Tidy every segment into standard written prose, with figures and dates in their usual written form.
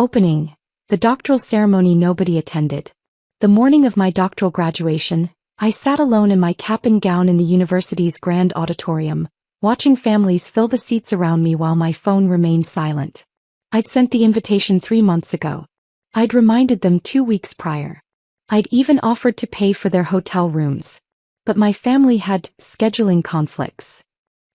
Opening. The doctoral ceremony nobody attended. The morning of my doctoral graduation, I sat alone in my cap and gown in the university's grand auditorium, watching families fill the seats around me while my phone remained silent. I'd sent the invitation 3 months ago. I'd reminded them 2 weeks prior. I'd even offered to pay for their hotel rooms. But my family had scheduling conflicts.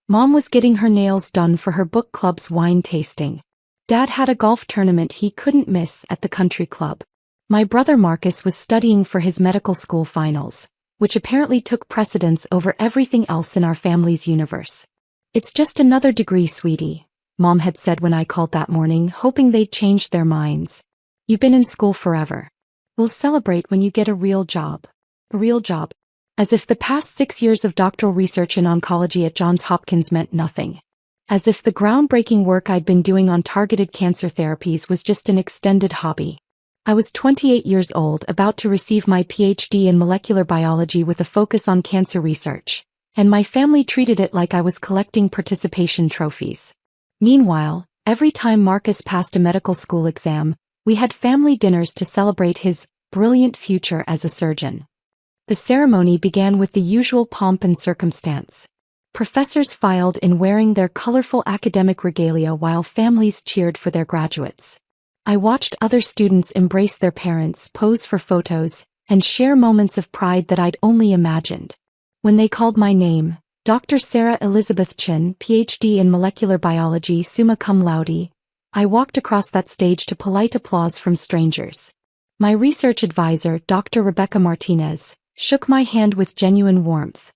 Mom was getting her nails done for her book club's wine tasting. Dad had a golf tournament he couldn't miss at the country club. My brother Marcus was studying for his medical school finals, which apparently took precedence over everything else in our family's universe. "It's just another degree, sweetie," Mom had said when I called that morning, hoping they'd change their minds. "You've been in school forever. We'll celebrate when you get a real job." A real job. As if the past 6 years of doctoral research in oncology at Johns Hopkins meant nothing. As if the groundbreaking work I'd been doing on targeted cancer therapies was just an extended hobby. I was 28 years old, about to receive my PhD in molecular biology with a focus on cancer research, and my family treated it like I was collecting participation trophies. Meanwhile, every time Marcus passed a medical school exam, we had family dinners to celebrate his brilliant future as a surgeon. The ceremony began with the usual pomp and circumstance. Professors filed in wearing their colorful academic regalia while families cheered for their graduates. I watched other students embrace their parents, pose for photos, and share moments of pride that I'd only imagined. When they called my name, Dr. Sarah Elizabeth Chin, PhD in molecular biology, summa cum laude, I walked across that stage to polite applause from strangers. My research advisor, Dr. Rebecca Martinez, shook my hand with genuine warmth.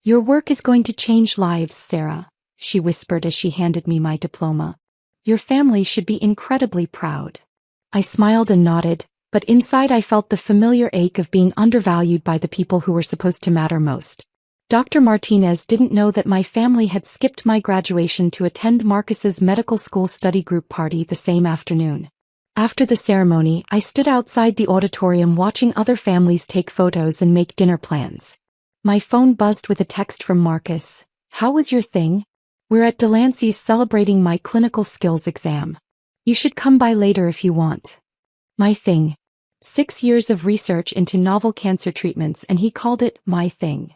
"Your work is going to change lives, Sarah," she whispered as she handed me my diploma. "Your family should be incredibly proud." I smiled and nodded, but inside I felt the familiar ache of being undervalued by the people who were supposed to matter most. Dr. Martinez didn't know that my family had skipped my graduation to attend Marcus's medical school study group party the same afternoon. After the ceremony, I stood outside the auditorium watching other families take photos and make dinner plans. My phone buzzed with a text from Marcus. "How was your thing? We're at Delancey's celebrating my clinical skills exam. You should come by later if you want." My thing. 6 years of research into novel cancer treatments, and he called it my thing.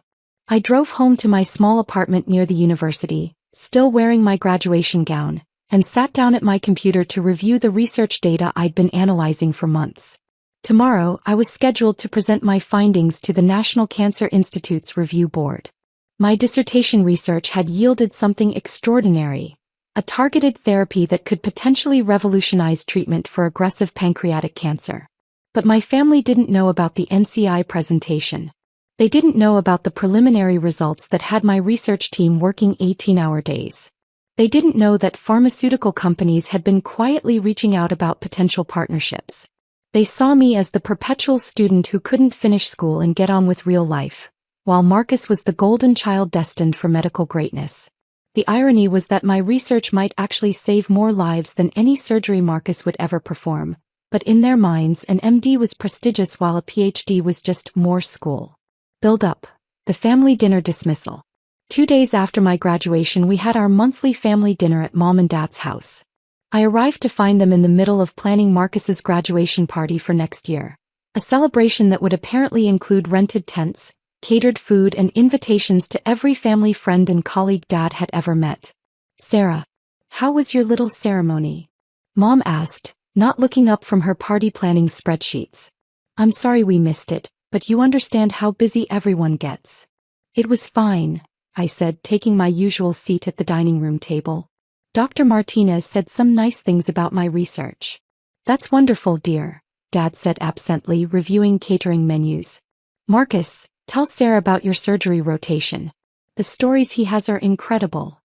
I drove home to my small apartment near the university, still wearing my graduation gown, and sat down at my computer to review the research data I'd been analyzing for months. Tomorrow, I was scheduled to present my findings to the National Cancer Institute's review board. My dissertation research had yielded something extraordinary, a targeted therapy that could potentially revolutionize treatment for aggressive pancreatic cancer. But my family didn't know about the NCI presentation. They didn't know about the preliminary results that had my research team working 18-hour days. They didn't know that pharmaceutical companies had been quietly reaching out about potential partnerships. They saw me as the perpetual student who couldn't finish school and get on with real life, while Marcus was the golden child destined for medical greatness. The irony was that my research might actually save more lives than any surgery Marcus would ever perform, but in their minds an MD was prestigious while a PhD was just more school. Build up. The family dinner dismissal. 2 days after my graduation, we had our monthly family dinner at Mom and Dad's house. I arrived to find them in the middle of planning Marcus's graduation party for next year. A celebration that would apparently include rented tents, catered food, and invitations to every family friend and colleague Dad had ever met. "Sarah, how was your little ceremony?" Mom asked, not looking up from her party planning spreadsheets. "I'm sorry we missed it, but you understand how busy everyone gets." "It was fine," I said, taking my usual seat at the dining room table. "Dr. Martinez said some nice things about my research." "That's wonderful, dear," Dad said absently, reviewing catering menus. "Marcus, tell Sarah about your surgery rotation. The stories he has are incredible."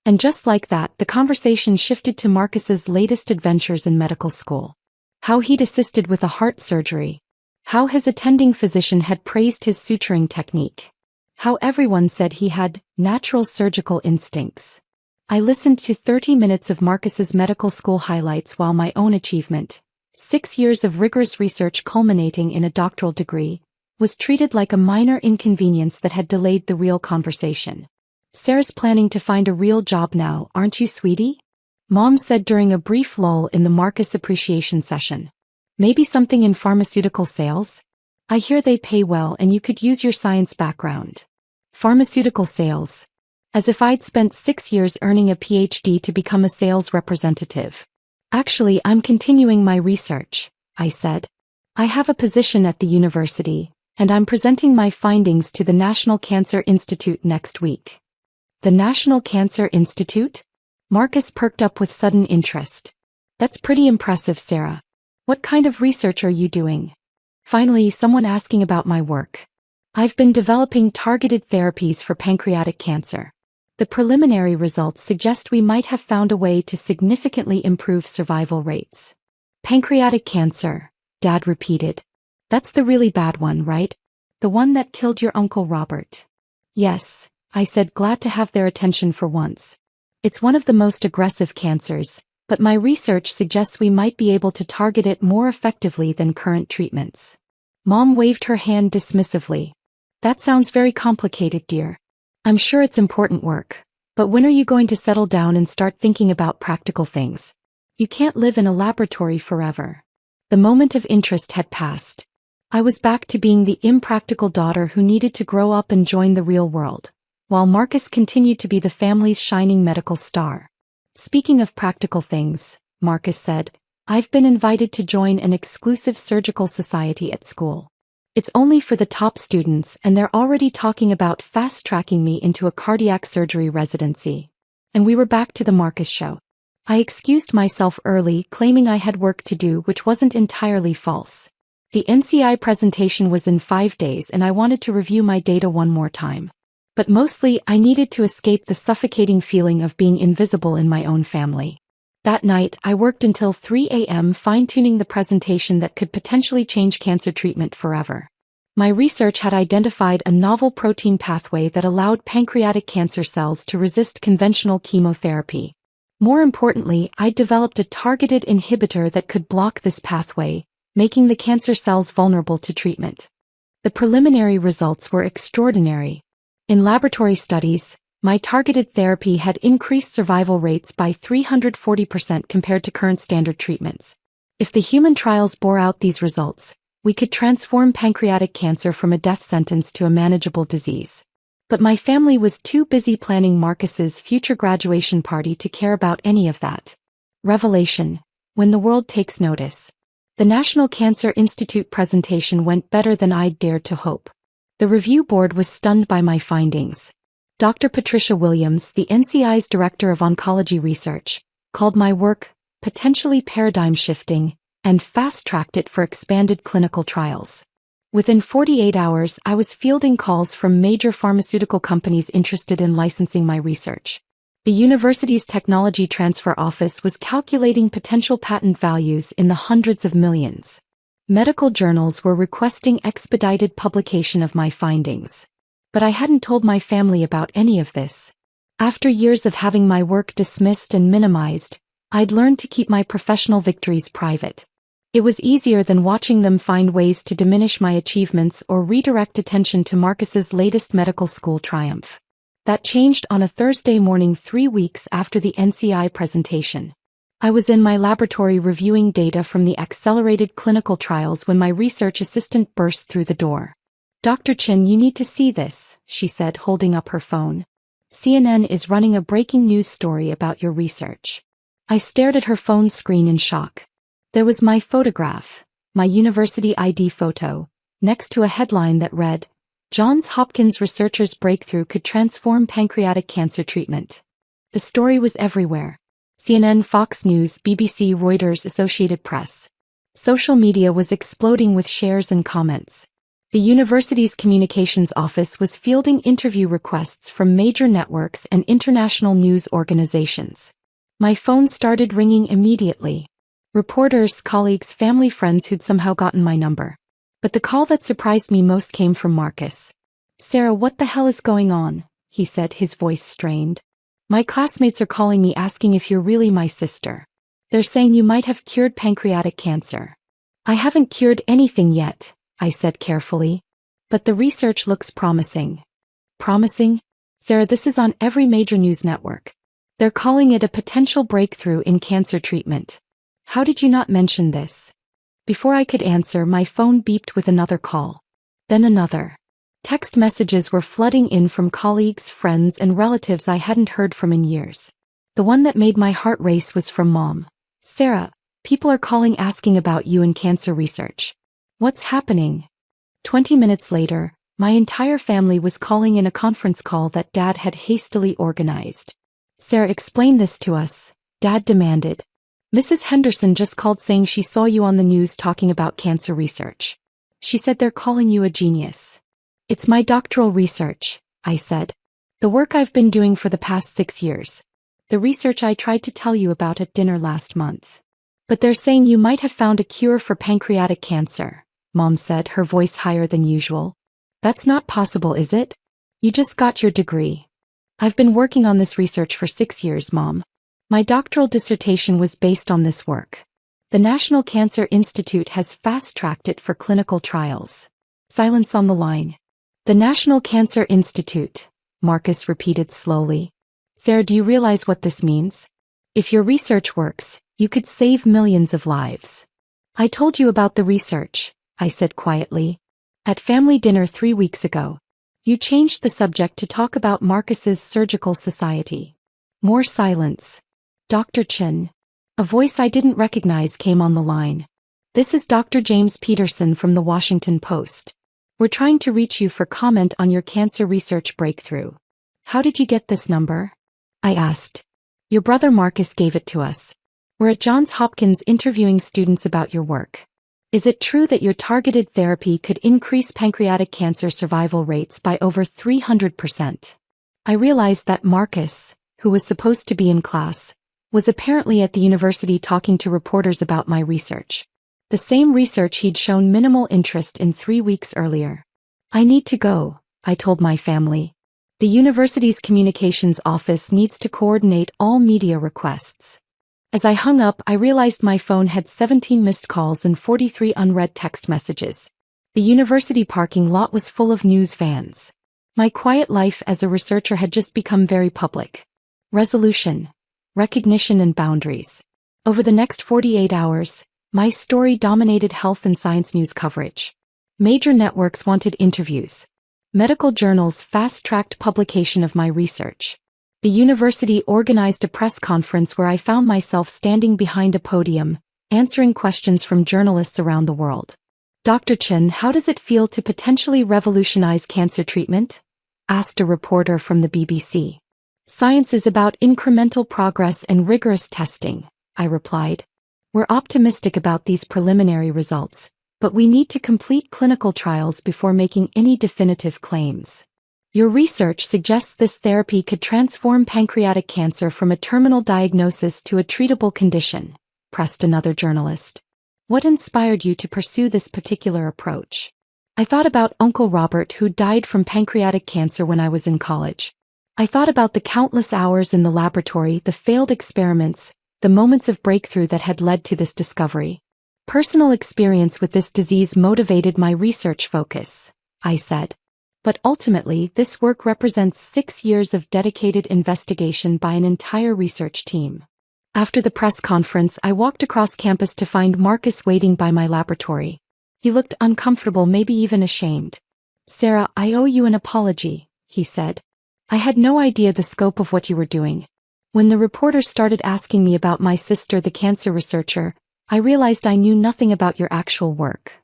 And just like that, the conversation shifted to Marcus's latest adventures in medical school. How he'd assisted with a heart surgery. How his attending physician had praised his suturing technique. How everyone said he had natural surgical instincts. I listened to 30 minutes of Marcus's medical school highlights while my own achievement, 6 years of rigorous research culminating in a doctoral degree, was treated like a minor inconvenience that had delayed the real conversation. "Sarah's planning to find a real job now, aren't you, sweetie?" Mom said during a brief lull in the Marcus appreciation session. Maybe something in pharmaceutical sales? I hear they pay well and you could use your science background. Pharmaceutical sales. As if I'd spent 6 years earning a PhD to become a sales representative. Actually, I'm continuing my research, I said. I have a position at the university, and I'm presenting my findings to the National Cancer Institute next week. The National Cancer Institute? Marcus perked up with sudden interest. That's pretty impressive, Sarah. What kind of research are you doing? Finally, someone asking about my work. I've been developing targeted therapies for pancreatic cancer. The preliminary results suggest we might have found a way to significantly improve survival rates. Pancreatic cancer, Dad repeated. That's the really bad one, right? The one that killed your Uncle Robert. Yes, I said, glad to have their attention for once. It's one of the most aggressive cancers, but my research suggests we might be able to target it more effectively than current treatments. Mom waved her hand dismissively. That sounds very complicated, dear. I'm sure it's important work, but when are you going to settle down and start thinking about practical things? You can't live in a laboratory forever. The moment of interest had passed. I was back to being the impractical daughter who needed to grow up and join the real world, while Marcus continued to be the family's shining medical star. Speaking of practical things, Marcus said, I've been invited to join an exclusive surgical society at school. It's only for the top students and they're already talking about fast-tracking me into a cardiac surgery residency. And we were back to the Marcus show. I excused myself early, claiming I had work to do, which wasn't entirely false. The NCI presentation was in 5 days and I wanted to review my data one more time. But mostly I needed to escape the suffocating feeling of being invisible in my own family. That night, I worked until 3 a.m. fine-tuning the presentation that could potentially change cancer treatment forever. My research had identified a novel protein pathway that allowed pancreatic cancer cells to resist conventional chemotherapy. More importantly, I'd developed a targeted inhibitor that could block this pathway, making the cancer cells vulnerable to treatment. The preliminary results were extraordinary. In laboratory studies, my targeted therapy had increased survival rates by 340% compared to current standard treatments. If the human trials bore out these results, we could transform pancreatic cancer from a death sentence to a manageable disease. But my family was too busy planning Marcus's future graduation party to care about any of that. Revelation: when the world takes notice. The National Cancer Institute presentation went better than I'd dared to hope. The review board was stunned by my findings. Dr. Patricia Williams, the NCI's Director of Oncology Research, called my work potentially paradigm-shifting and fast-tracked it for expanded clinical trials. Within 48 hours, I was fielding calls from major pharmaceutical companies interested in licensing my research. The university's technology transfer office was calculating potential patent values in the hundreds of millions. Medical journals were requesting expedited publication of my findings. But I hadn't told my family about any of this. After years of having my work dismissed and minimized, I'd learned to keep my professional victories private. It was easier than watching them find ways to diminish my achievements or redirect attention to Marcus's latest medical school triumph. That changed on a Thursday morning 3 weeks after the NCI presentation. I was in my laboratory reviewing data from the accelerated clinical trials when my research assistant burst through the door. Dr. Chin, you need to see this, she said, holding up her phone. CNN is running a breaking news story about your research. I stared at her phone screen in shock. There was my photograph, my university ID photo, next to a headline that read, Johns Hopkins researchers' breakthrough could transform pancreatic cancer treatment. The story was everywhere. CNN, Fox News, BBC, Reuters, Associated Press. Social media was exploding with shares and comments. The university's communications office was fielding interview requests from major networks and international news organizations. My phone started ringing immediately. Reporters, colleagues, family, friends who'd somehow gotten my number. But the call that surprised me most came from Marcus. Sarah, what the hell is going on? He said, his voice strained. My classmates are calling me asking if you're really my sister. They're saying you might have cured pancreatic cancer. I haven't cured anything yet, I said carefully. But the research looks promising. Promising? Sarah, this is on every major news network. They're calling it a potential breakthrough in cancer treatment. How did you not mention this? Before I could answer, my phone beeped with another call. Then another. Text messages were flooding in from colleagues, friends, and relatives I hadn't heard from in years. The one that made my heart race was from Mom. Sarah, people are calling asking about you and cancer research. What's happening? 20 minutes later, my entire family was calling in a conference call that Dad had hastily organized. Sarah, explain this to us, Dad demanded. Mrs. Henderson just called saying she saw you on the news talking about cancer research. She said they're calling you a genius. It's my doctoral research, I said. The work I've been doing for the past 6 years. The research I tried to tell you about at dinner last month. But they're saying you might have found a cure for pancreatic cancer, Mom said, her voice higher than usual. That's not possible, is it? You just got your degree. I've been working on this research for 6 years, Mom. My doctoral dissertation was based on this work. The National Cancer Institute has fast-tracked it for clinical trials. Silence on the line. The National Cancer Institute, Marcus repeated slowly. Sarah, do you realize what this means? If your research works, you could save millions of lives. I told you about the research, I said quietly. At family dinner 3 weeks ago. You changed the subject to talk about Marcus's surgical society. More silence. Dr. Chin. A voice I didn't recognize came on the line. This is Dr. James Peterson from the Washington Post. We're trying to reach you for comment on your cancer research breakthrough. How did you get this number? I asked. Your brother Marcus gave it to us. We're at Johns Hopkins interviewing students about your work. Is it true that your targeted therapy could increase pancreatic cancer survival rates by over 300%? I realized that Marcus, who was supposed to be in class, was apparently at the university talking to reporters about my research. The same research he'd shown minimal interest in 3 weeks earlier. I need to go, I told my family. The university's communications office needs to coordinate all media requests. As I hung up, I realized my phone had 17 missed calls and 43 unread text messages. The university parking lot was full of news vans. My quiet life as a researcher had just become very public. Resolution, recognition, and boundaries. Over the next 48 hours, my story dominated health and science news coverage. Major networks wanted interviews. Medical journals fast-tracked publication of my research. The university organized a press conference where I found myself standing behind a podium, answering questions from journalists around the world. Dr. Chen, how does it feel to potentially revolutionize cancer treatment? Asked a reporter from the BBC. Science is about incremental progress and rigorous testing, I replied. We're optimistic about these preliminary results, but we need to complete clinical trials before making any definitive claims. Your research suggests this therapy could transform pancreatic cancer from a terminal diagnosis to a treatable condition, pressed another journalist. What inspired you to pursue this particular approach? I thought about Uncle Robert, who died from pancreatic cancer when I was in college. I thought about the countless hours in the laboratory, the failed experiments, the moments of breakthrough that had led to this discovery. Personal experience with this disease motivated my research focus, I said. But ultimately, this work represents 6 years of dedicated investigation by an entire research team. After the press conference, I walked across campus to find Marcus waiting by my laboratory. He looked uncomfortable, maybe even ashamed. Sarah, I owe you an apology, he said. I had no idea the scope of what you were doing. When the reporters started asking me about my sister, the cancer researcher, I realized I knew nothing about your actual work.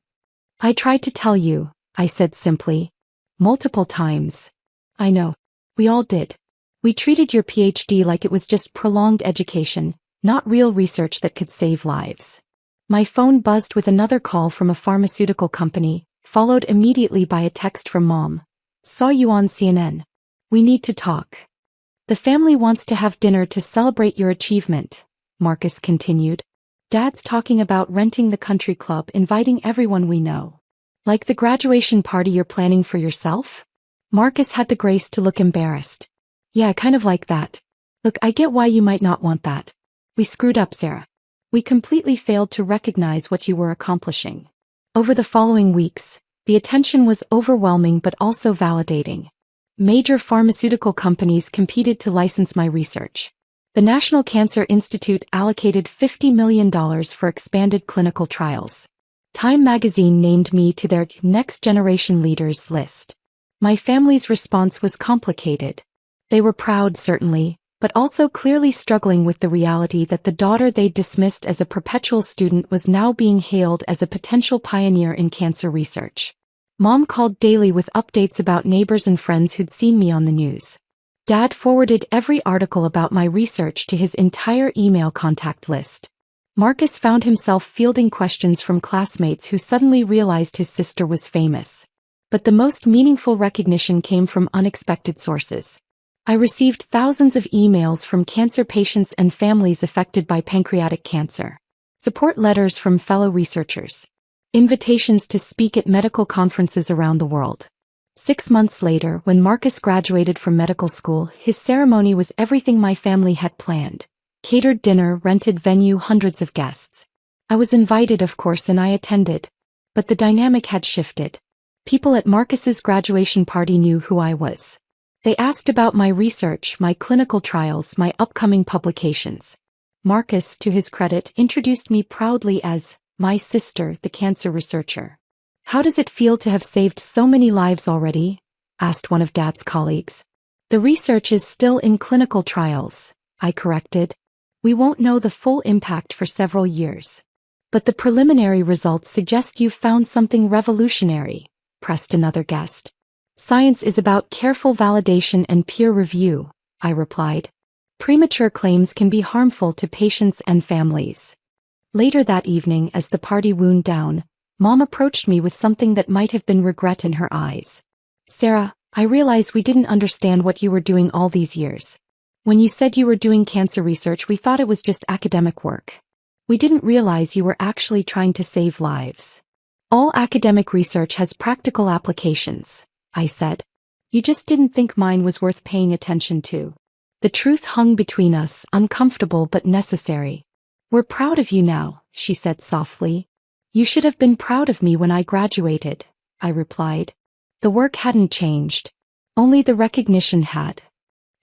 I tried to tell you, I said simply. Multiple times. I know. We all did. We treated your PhD like it was just prolonged education, not real research that could save lives. My phone buzzed with another call from a pharmaceutical company, followed immediately by a text from Mom. Saw you on CNN. We need to talk. The family wants to have dinner to celebrate your achievement, Marcus continued. Dad's talking about renting the country club, inviting everyone we know. Like the graduation party you're planning for yourself? Marcus had the grace to look embarrassed. Yeah, kind of like that. Look, I get why you might not want that. We screwed up, Sarah. We completely failed to recognize what you were accomplishing. Over the following weeks, the attention was overwhelming but also validating. Major pharmaceutical companies competed to license my research. The National Cancer Institute allocated $50 million for expanded clinical trials. Time magazine named me to their Next Generation Leaders list. My family's response was complicated. They were proud, certainly, but also clearly struggling with the reality that the daughter they'd dismissed as a perpetual student was now being hailed as a potential pioneer in cancer research. Mom called daily with updates about neighbors and friends who'd seen me on the news. Dad forwarded every article about my research to his entire email contact list. Marcus found himself fielding questions from classmates who suddenly realized his sister was famous. But the most meaningful recognition came from unexpected sources. I received thousands of emails from cancer patients and families affected by pancreatic cancer. Support letters from fellow researchers. Invitations to speak at medical conferences around the world. 6 months later, when Marcus graduated from medical school, his ceremony was everything my family had planned. Catered dinner, rented venue, hundreds of guests. I was invited, of course, and I attended. But the dynamic had shifted. People at Marcus's graduation party knew who I was. They asked about my research, my clinical trials, my upcoming publications. Marcus, to his credit, introduced me proudly as my sister, the cancer researcher. "How does it feel to have saved so many lives already?" asked one of Dad's colleagues. "The research is still in clinical trials," I corrected. "We won't know the full impact for several years." "But the preliminary results suggest you've found something revolutionary," pressed another guest. "Science is about careful validation and peer review," I replied. "Premature claims can be harmful to patients and families." Later that evening, as the party wound down, Mom approached me with something that might have been regret in her eyes. "Sarah, I realize we didn't understand what you were doing all these years. When you said you were doing cancer research, we thought it was just academic work. We didn't realize you were actually trying to save lives. All academic research has practical applications," I said. "You just didn't think mine was worth paying attention to." The truth hung between us, uncomfortable but necessary. "We're proud of you now," she said softly. "You should have been proud of me when I graduated," I replied. The work hadn't changed. Only the recognition had.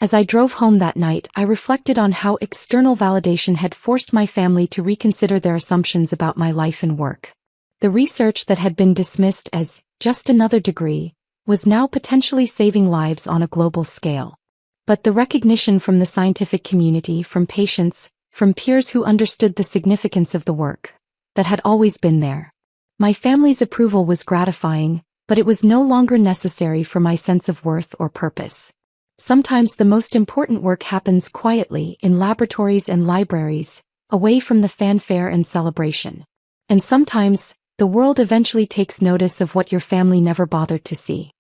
As I drove home that night, I reflected on how external validation had forced my family to reconsider their assumptions about my life and work. The research that had been dismissed as just another degree was now potentially saving lives on a global scale. But the recognition from the scientific community, from patients, from peers who understood the significance of the work, that had always been there. My family's approval was gratifying, but it was no longer necessary for my sense of worth or purpose. Sometimes the most important work happens quietly in laboratories and libraries, away from the fanfare and celebration. And sometimes, the world eventually takes notice of what your family never bothered to see.